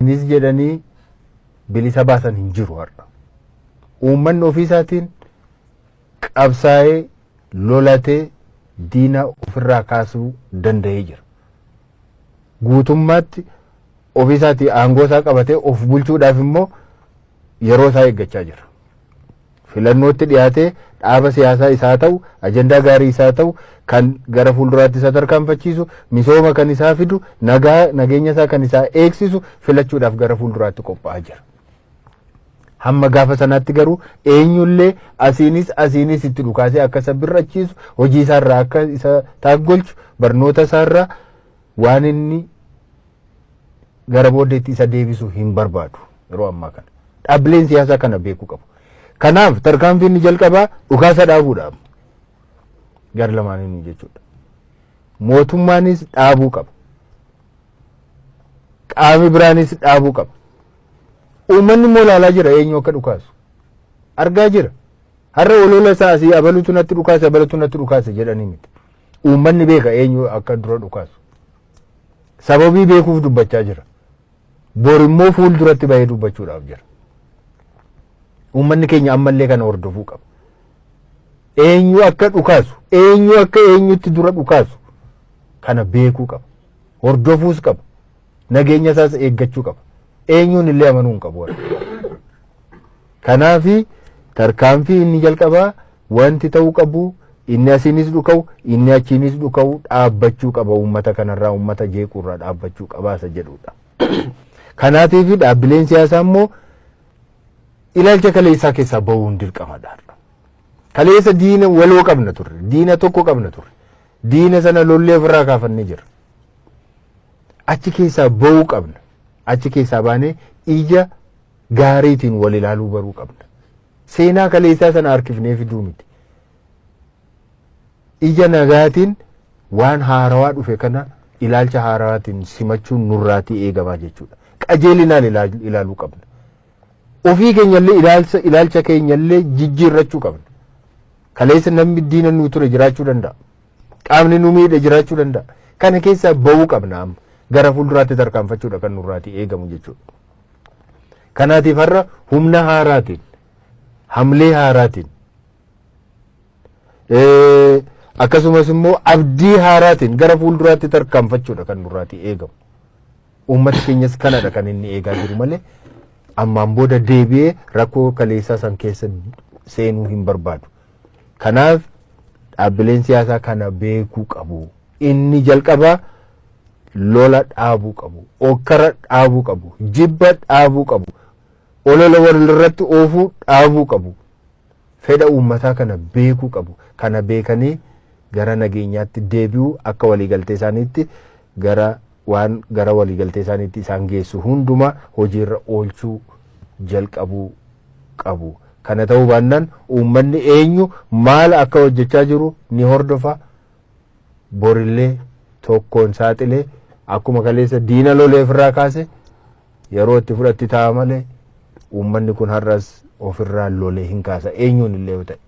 isinis jedhanii bilisa baasan hin jiru har'a. Uummanni ofiisaatiin qabsaa'ee lolatee diina ofirraa kaasuu danda'ee jira. Guutummaatti ofiisaatii aangoo isaa qabatee of bulchuudhaaf immoo yeroo isaa eeggachaa jira. Filannootti dhiyaatee dhaaba siyaasaa isaa ta'u, ajandaa gaarii isaa ta'u, kan gara fuulduraatti isa tarkaanfachiisu, misooma kan isaa fidu, nageenya isaa kan isaa eegsisu filachuudhaaf gara fuulduraatti qophaa'aa jira. Hamma gaafa sanaatti garuu eenyullee asiinis itti dhukaasee akka isa birrachiisu, hojii isaarraa akka isa taaggolchu, barnoota isaarraa waan inni gara booddeetti isa deebisu hin barbaadu yeroo ammaa kana. Dhaabbileen siyaasaa kana beekuu qabu. Kanaaf tarkaanfiin inni jalqabaa dhukaasa dhaabuudhaaf gara lamaaniin jechuudha. Mootummaanis dhaabuu qaba. Qaamni biraanis dhaabuu qaba. Uummanni immoo ilaalaa jira eenyu akka dhukaasu. Argaa jira. Har'a olola isaa asii abaluutu natti dhukaase jedhanii miti. Uummanni beeka eenyu akka dura dhukaasu. Sababii beekuuf dubbachaa jira. Bor immoo fuulduratti bahee dubbachuudhaaf jira. Uummanni keenya ammallee kana hordofuu qaba. Eenyu akka dhukaasu, eenyu akka eenyutti dura dhukaasu kana beekuu qaba. Hordofuus qaba. Nageenya isaas eeggachuu qaba. Eenyuun illee amanuu hin qabu. Kanaafi tarkaanfii inni jalqabaa wanti ta'uu qabu, inni asiinis dhuka'u, inni achiinis dhuka'u dhaabbachuu qaba. Uummata kanarraa, uummata jeequurraa dhaabbachuu qabaasa jedhudha. Kanaatiif dhaabbileen siyaasaa immoo ilaalcha kaleessaa keessaa bahuun dirqamadha. Kaleessa diina waloo qabna turre, diina tokko qabna turre, diina sana lollee ofirraa kaafannee jira. Achi keessaa bahuu qabna. Achi keessaa baanee ija gaariitiin wal ilaaluu baruu qabna. Seenaa kaleessaa sana harkifnee fiduu miti. Ija nagaatiin waan haarawaa dhufe kana ilaalcha haarawaatiin simachuun nurraatii eegamaa jechuudha. Qajeelinaan ilaaluu qabna. Ofii keenyallee ilaalcha keenyallee jijjiirrachuu qabna. Kaleessa namni diina nuu ture jiraachuu danda'a. Qaamni nu miidhe jiraachuu danda'a. Kana keessaa bahuu qabna amma. Gara fuulduraatti tarkaanfachuudha kan nurraatii eegamu jechuudha. Kanaatiif har'a humna haaraatiin, hamlee haaraatiin, akkasumas immoo abdii haaraatiin gara fuulduraatti tarkaanfachuudha kan nurraatii eegamu. Uummati keenyas kanadha kan inni eegaa jiru malee ammaan booda deebi'ee rakkoo kaleessaa san keessa seenuu hin barbaadu. Kanaaf dhaabbileen siyaasaa kana beekuu qabu. Inni jalqabaa lola dhaabuu qabu, okkara dhaabuu qabu, jibba dhaabuu qabu, olola walirratti oofuu dhaabuu qabu. Fedha uummataa kana beekuu qabu. Kana beekanii gara nageenyaatti deebi'uu akka waliigaltee isaaniitti gara waliigaltee isaaniitti isaan geessu hundumaa hojiirra oolchuu jalqabuu qabu. Kana ta'uu baannaan uummanni eenyu maal akka hojjechaa jiru ni hordofa. Borillee tokkoon saaxilee akkuma kaleessa diina lolee ofirraa kaase yeroo itti fudhatti ta'a malee uummanni kun har'as ofirraa lolee hin kaasa eenyuun illee yoo ta'e.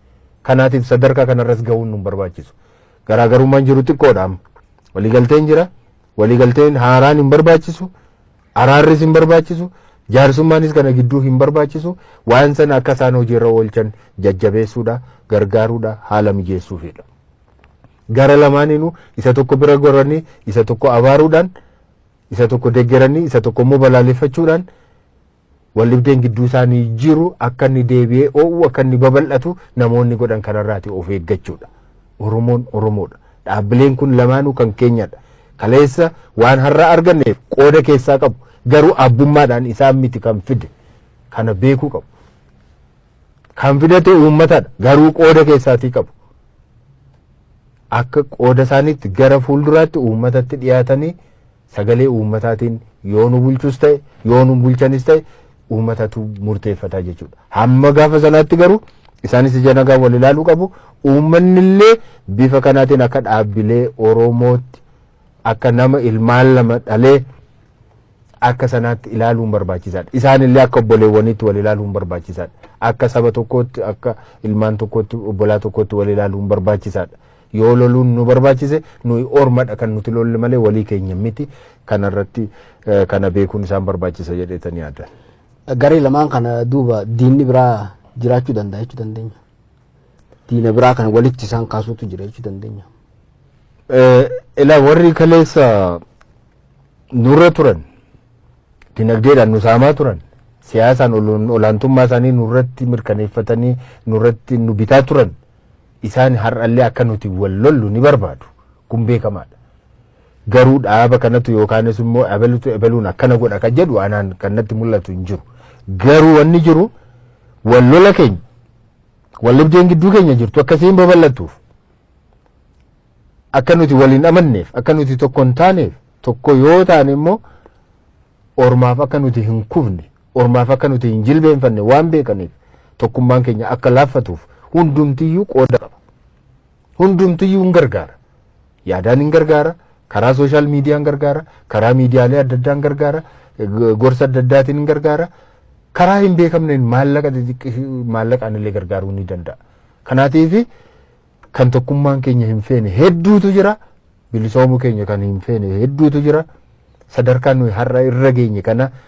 Kanaatiif sadarkaa kanarras gahuun nu barbaachisu. Garaagarummaan jiru xiqqoodha. Waliigalteen jira. Waliigalteen haaraan hin barbaachisu. Araarris hin barbaachisu. Jaarsummaanis kana gidduu hin barbaachisu. Waan sana akka isaan hojiirra oolchan jajjabeessuudha, gargaaruudha, haala mijeessuufidha. Gara lamaaniinuu isa tokko bira goranii, isa tokko abaaruudhaan, isa tokko deeggaranii, isa tokko immoo balaaleffachuudhaan waldhibdeen gidduu isaanii jiru akka inni deebi'ee oo'u, akka inni babal'atu namoonni godhan kanarraati of eeggachuudha. Oromoon Oromoodha. Dhaabbileen kun lamaanuu kan keenyadha. Kaleessa waan har'a arganneef qooda keessaa qabu. Garuu abbummaadhaan isaan miti kan fide. Kana beekuu qabu. Kan fidate uummatadha. Garuu qooda keessaatii qabu. Akka qooda isaaniitti gara fuulduraatti uummatatti dhiyaatanii sagalee uummataatiin yoo nu bulchus ta'e, yoo nu bulchanis ta'e uummatatu murteeffataa jechuudha. Hamma gaafa sanaatti garuu isaanis ija nagaa wal ilaaluu qabu. Uummannillee bifa kanaatiin akka dhaabbilee Oromootti akka nama ilmaan lama dhalee akka sanaatti ilaaluun barbaachisaadha. Isaanillee akka obboleewwaniitti wal ilaaluun barbaachisaadha. Akka saba tokkootti, akka ilmaan tokkootti, obbolaa tokkootti wal ilaaluun barbaachisaadha. yoo loluun nu barbaachise nuyi ormadha kan nuti lolle malee walii keenya miti kanarratti kana beekuun isaan barbaachisa jedheetanii yaadan. Garee lamaan kana duuba diinni biraa jiraachuu danda'a jechuu dandeenya. Diina biraa kana walitti isaan kaasuutu jira jechuu dandeenya. Ilaa warri kaleessa nurra turan dinagdeedhaan nu saamaa turan siyaasaan olaantummaa isaanii nurratti mirkaneeffatanii nurratti nu bitaa turan isaan har'allee akka nuti wal lollu ni barbaadu kun beekamaadha. Garuu dhaaba kanatu yookaanis immoo ebeluun akkana godha kan jedhu anaan kanatti mul'atu hin jiru. Garuu wanni jiru wal lola keenya wal libdeen gidduu keenya jirtu akkasiin babal'atuuf akka nuti waliin amanneef akka nuti tokko hin taaneef tokko yoo taane immoo ormaaf akka nuti hin kufne ormaaf akka nuti hin jilbeenfanne waan beekaniif tokkummaan keenya akka laaffatuuf hundumtiyyuu qooda qaba. Hundumtiyyuu hin gargaara. Yaadaan hin gargaara. Karaa sooshaal miidiyaan gargaara. Karaa miidiyaalee adda addaan gargaara. Gorsa adda addaatiin hin gargaara. Karaa hin beekamneen maallaqaan illee gargaaruu ni danda'a. Kanaatiif kan tokkummaan keenya hin feene hedduutu jira. Bilisoomuu keenya kan hin feene hedduutu jira. Sadarkaan nuyi har'a irra geenye kana